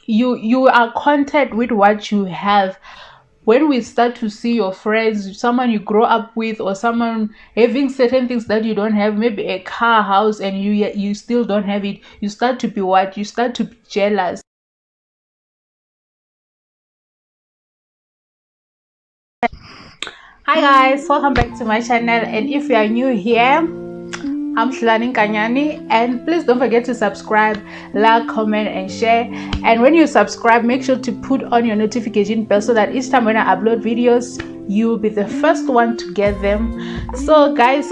you are content with what you have. When we start to see your friends, someone you grow up with, or someone having certain things that you don't have, maybe a car, house, and you still don't have it, you start to be what? You start to be jealous. Hi guys, welcome back to my channel, and if you are new here, I'm Shlani Kanyani, and please don't forget to subscribe, like, comment, and share. And when you subscribe, make sure to put on your notification bell so that each time when I upload videos, you'll be the first one to get them. So guys,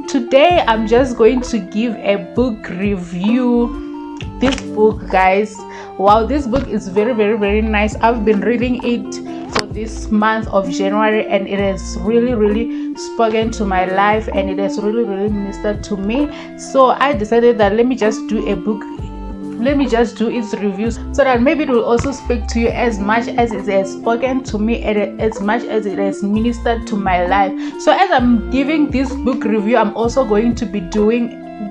today I'm just going to give a book review. This book, guys, wow, this book is very nice. I've been reading it for this month of January, and it has really spoken to my life, and it has really ministered to me. So I decided that let me just do its reviews, so that maybe it will also speak to you as much as it has spoken to me, and as much as it has ministered to my life. So as I'm giving this book review, I'm also going to be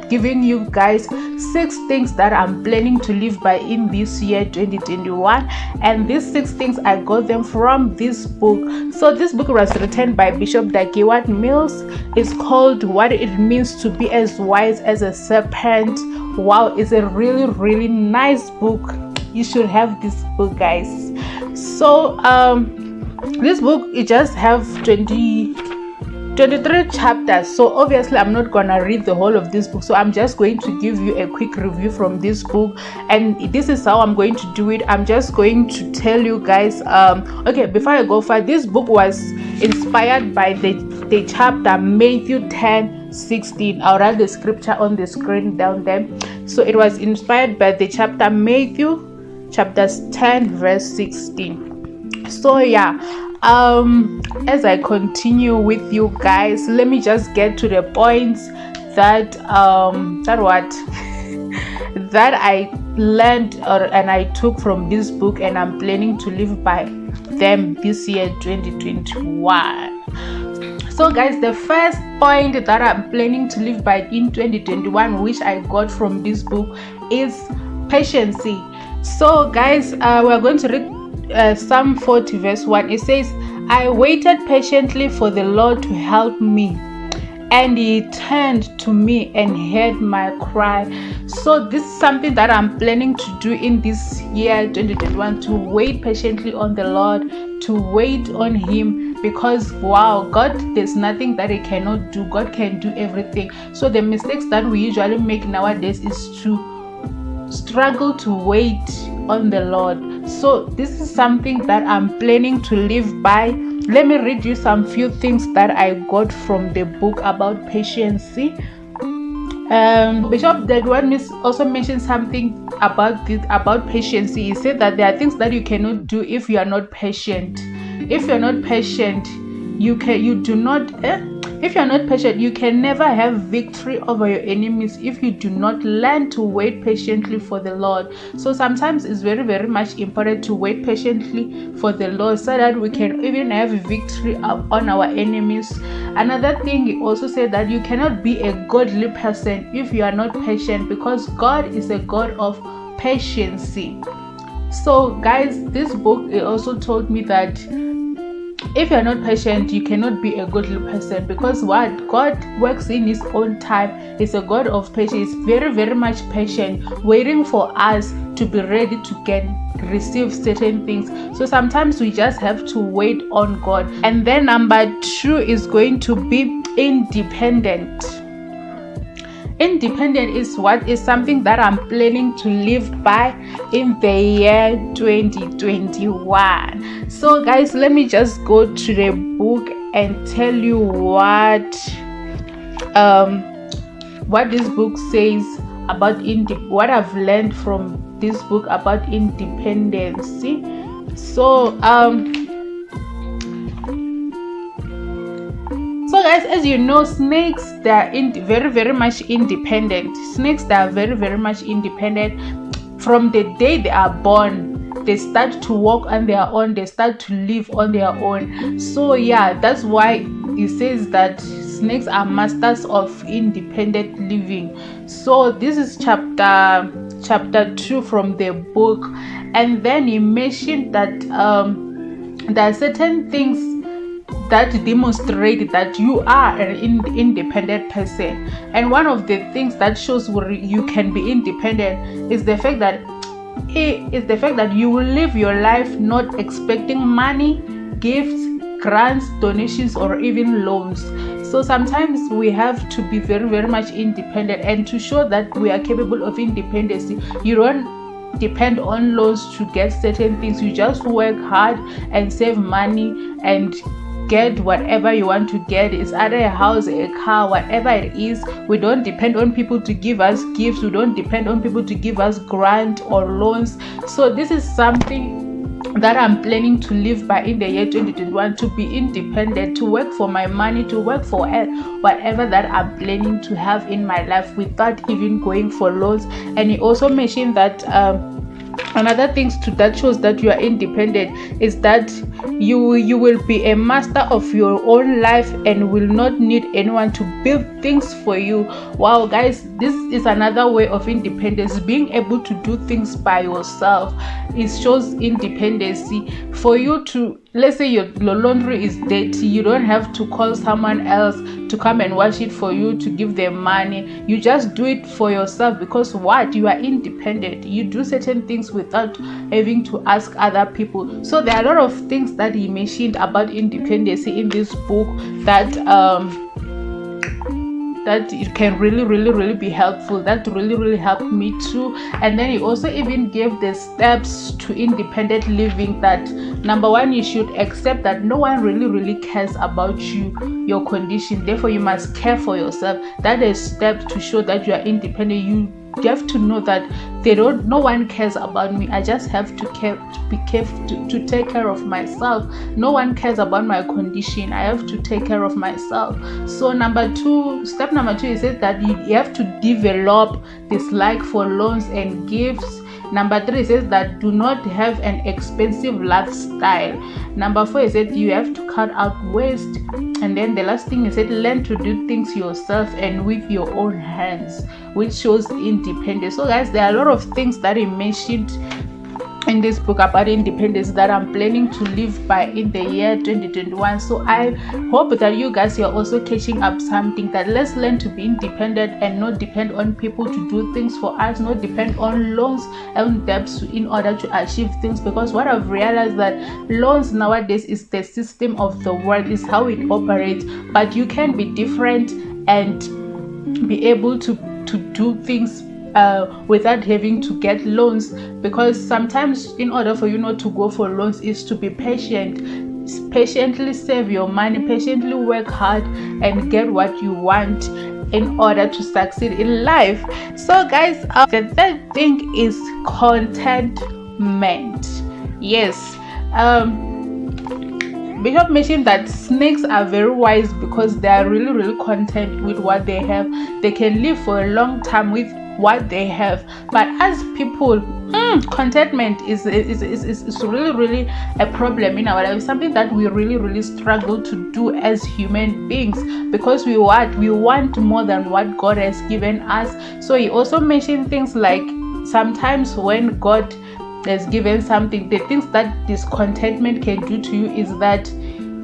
giving you guys 6 things that I'm planning to live by in this year 2021, and these 6 things I got them from this book. So this book was written by Bishop Daghewardmills. It's called What It Means to Be as Wise as a Serpent. Wow, it's a really nice book. You should have this book, guys. So this book, it just have 23 chapters, so obviously I'm not gonna read the whole of this book, so I'm just going to give you a quick review from this book, and this is how I'm going to do it. I'm just going to tell you guys, okay, before I go far, this book was inspired by the chapter Matthew 10:16. I'll write the scripture on the screen down there. So it was inspired by the chapter Matthew chapters 10 verse 16. So yeah, as I continue with you guys, let me just get to the points that that I learned and I took from this book, and I'm planning to live by them this year 2021. So guys, the first point that I'm planning to live by in 2021, which I got from this book, is patience. So guys, we're going to read Psalm 40 verse 1. It says, I waited patiently for the Lord to help me, and he turned to me and heard my cry. So this is something that I'm planning to do in this year 2021, to wait patiently on the Lord, to wait on him, because wow, God, there's nothing that he cannot do. God can do everything. So the mistakes that we usually make nowadays is to struggle to wait on the Lord. So this is something that I'm planning to live by. Let me read you some few things that I got from the book about patience. Bishop Daghewardmills also mentioned something about patience. He said that there are things that you cannot do if you are not patient. If you're not patient, if you're not patient, you can never have victory over your enemies if you do not learn to wait patiently for the Lord. So sometimes it's very much important to wait patiently for the Lord, so that we can even have victory on our enemies. Another thing, he also said that you cannot be a godly person if you are not patient, because God is a God of patience. So guys, this book, it also told me that if you're not patient, you cannot be a godly person, because what God works in his own time. He's a God of patience. He's very much patient, waiting for us to be ready to receive certain things. So sometimes we just have to wait on God. And then number 2 is going to be independent. Independent is something that I'm planning to live by in the year 2021. So guys, let me just go to the book and tell you what this book says about what I've learned from this book about independence. So So guys, as you know, snakes, they are very much independent. Snakes, they are very much independent. From the day they are born, they start to walk on their own, they start to live on their own. So yeah, that's why it says that snakes are masters of independent living. So this is chapter chapter 2 from the book, and then he mentioned that there are certain things that demonstrate that you are an independent person. And one of the things that shows where you can be independent is the fact that you will live your life not expecting money, gifts, grants, donations, or even loans. So sometimes we have to be very, very much independent, and to show that we are capable of independence, you don't depend on loans to get certain things. You just work hard and save money and get whatever you want to get. It's either a house, a car, whatever it is. We don't depend on people to give us gifts. We don't depend on people to give us grant or loans. So this is something that I'm planning to live by in the year 2021, to be independent, to work for my money, to work for whatever that I'm planning to have in my life without even going for loans. And he also mentioned that another things that shows that you are independent is that you will be a master of your own life and will not need anyone to build things for you. Wow, guys, this is another way of independence, being able to do things by yourself. It shows independency. For you to, let's say your laundry is dirty, you don't have to call someone else to come and wash it for you, to give them money. You just do it for yourself, because what? You are independent. You do certain things without having to ask other people. So there are a lot of things that he mentioned about independence in this book that it can really be helpful. That really helped me too. And then he also even gave the steps to independent living. That number one, you should accept that no one really cares about your condition, therefore you must care for yourself. That is steps to show that you are independent. You have to know that no one cares about me. I just have to be careful to take care of myself. No one cares about my condition. I have to take care of myself. So step number two, is that you have to develop dislike for loans and gifts. Number 3 says that do not have an expensive lifestyle. Number 4 is that you have to cut out waste. And then the last thing is that learn to do things yourself and with your own hands, which shows independence. So guys, there are a lot of things that he mentioned in this book about independence that I'm planning to live by in the year 2021. So I hope that you guys are also catching up something, that let's learn to be independent and not depend on people to do things for us, not depend on loans and debts in order to achieve things. Because what I've realized that loans nowadays is the system of the world, is how it operates, but you can be different and be able to do things without having to get loans. Because sometimes in order for you not to go for loans is to be patient, patiently save your money, patiently work hard and get what you want in order to succeed in life. So guys, the third thing is contentment. Yes, Bishop mentioned that snakes are very wise because they are really content with what they have. They can live for a long time with what they have. But as people, contentment is really a problem in our life. Something that we really struggle to do as human beings, because we want more than what God has given us. So he also mentioned things like sometimes when God has given something, the things that discontentment can do to you is that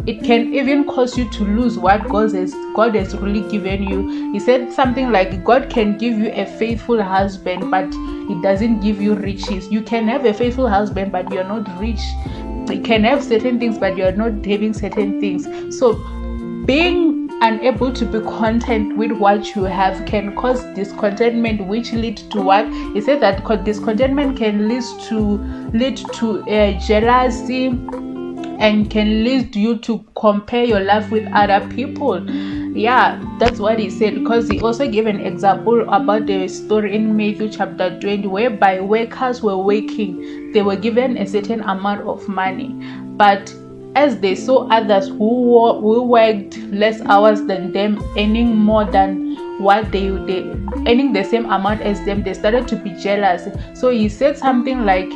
it can even cause you to lose what God has really given you. He said something like, God can give you a faithful husband, but it doesn't give you riches. You can have a faithful husband, but you're not rich. You can have certain things, but you're not having certain things. So being unable to be content with what you have can cause discontentment, which leads to what he said, that discontentment can lead to jealousy and can lead you to compare your life with other people. Yeah, that's what he said, because he also gave an example about the story in Matthew chapter 20, whereby workers were working. They were given a certain amount of money, but as they saw others who worked less hours than them earning more than what they earning the same amount as them, they started to be jealous. So he said something like,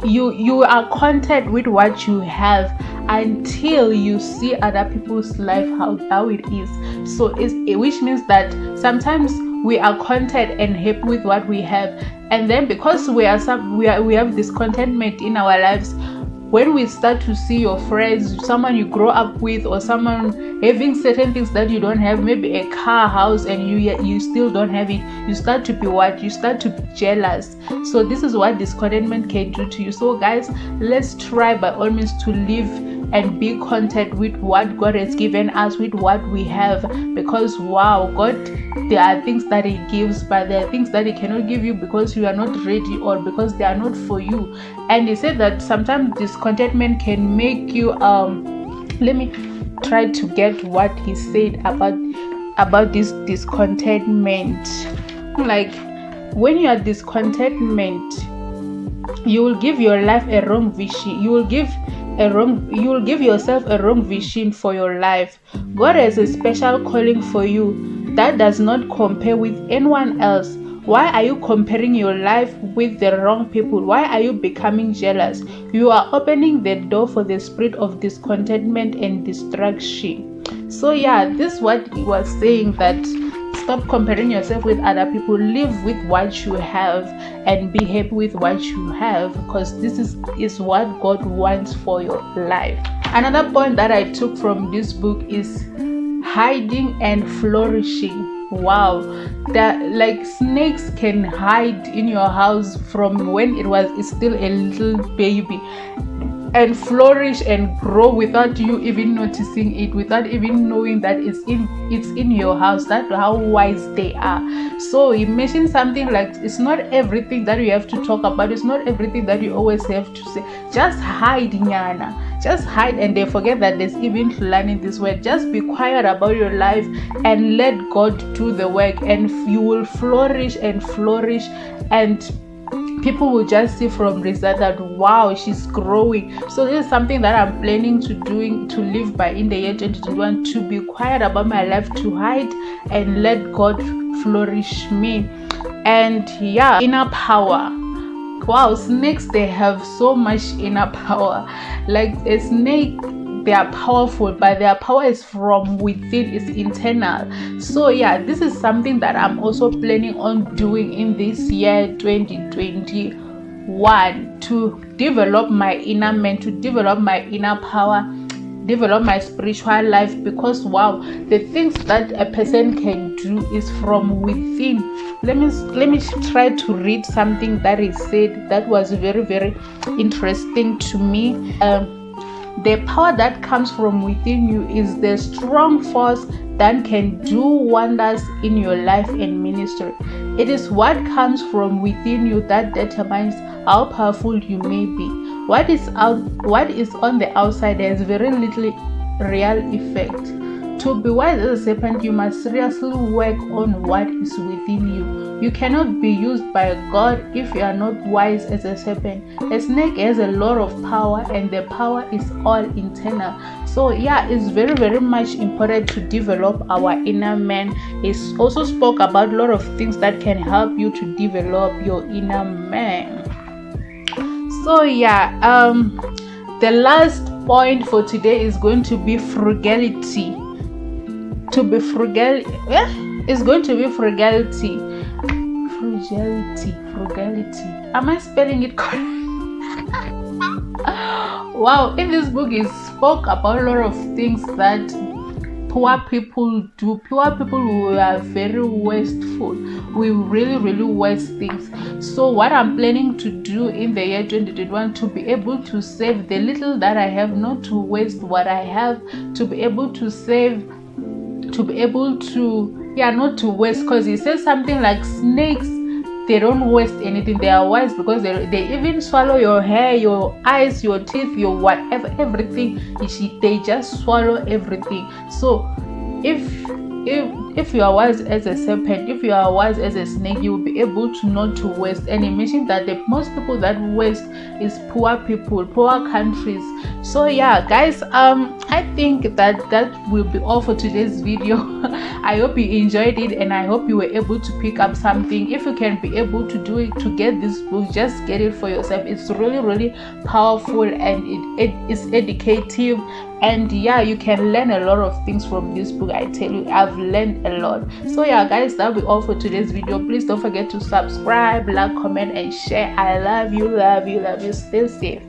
you are content with what you have until you see other people's life how it is. So which means that sometimes we are content and happy with what we have. And then because we have this contentment in our lives, when we start to see your friends, someone you grow up with, or someone having certain things that you don't have, maybe a car, house, and you still don't have it, you start to be you start to be jealous. So this is what discontentment can do to you. So guys, let's try by all means to live and be content with what God has given us, with what we have, because wow, God, there are things that He gives, but there are things that He cannot give you because you are not ready or because they are not for you. And He said that sometimes discontentment can make you let me try to get what He said about this discontentment. Like, when you are discontentment, you will give your life a wrong vision. You will give yourself a wrong vision for your life. God has a special calling for you that does not compare with anyone else. Why are you comparing your life with the wrong people? Why are you becoming jealous? You are opening the door for the spirit of discontentment and distraction. So yeah, this is what He was saying, that stop comparing yourself with other people. Live with what you have and be happy with what you have, because this is what God wants for your life. Another point that I took from this book is hiding and flourishing. Wow, that like snakes can hide in your house from when it's still a little baby, and flourish and grow without you even noticing it, without even knowing that it's in your house. That's how wise they are. So he mentioned something like, it's not everything that you have to talk about, it's not everything that you always have to say. Just hide, Nyana. Just hide. And they forget that there's even learning this word. Just be quiet about your life and let God do the work, and you will flourish and flourish, and people will just see from result that wow, she's growing. So this is something that I'm planning to live by in the year 2021, to be quiet about my life, to hide and let God flourish me. And yeah, inner power. Wow, snakes, they have so much inner power. Like a snake, they are powerful, but their power is from within, it's internal. So yeah, this is something that I'm also planning on doing in this year 2021, to develop my inner man, to develop my inner power, develop my spiritual life, because wow, the things that a person can do is from within. Let me try to read something that is said that was very, very interesting to me. The power that comes from within you is the strong force that can do wonders in your life and ministry. It is what comes from within you that determines how powerful you may be. What is on the outside has very little real effect. To be wise as a serpent, you must seriously work on what is within you. You cannot be used by God if you are not wise as a serpent. A snake has a lot of power, and the power is all internal. So yeah, it's very, very much important to develop our inner man. It also spoke about a lot of things that can help you to develop your inner man. So yeah, the last point for today is going to be frugality. To be frugal, it's going to be frugality. Frugality. Am I spelling it correct? Wow, in this book it spoke about a lot of things that poor people do. Poor people who are very wasteful. We really, really waste things. So what I'm planning to do in the year 2021, to be able to save the little that I have, not to waste what I have, to be able to save, to be able to not to waste, because he says something like snakes, they don't waste anything. They are wise because they even swallow your hair, your eyes, your teeth, your whatever, everything. They just swallow everything. So if you are wise as a serpent, if you are wise as a snake, you will be able to not to waste. And he mentioned that the most people that waste is poor people, poor countries. So yeah, guys, I think that will be all for today's video. I hope you enjoyed it, and I hope you were able to pick up something. If you can be able to do it, to get this book, just get it for yourself. It's really, really powerful, and it is educative. And yeah, you can learn a lot of things from this book. I tell you, I've learned a lot. So yeah guys, that'll be all for today's video. Please don't forget to subscribe, like, comment and share. I love you. Stay safe.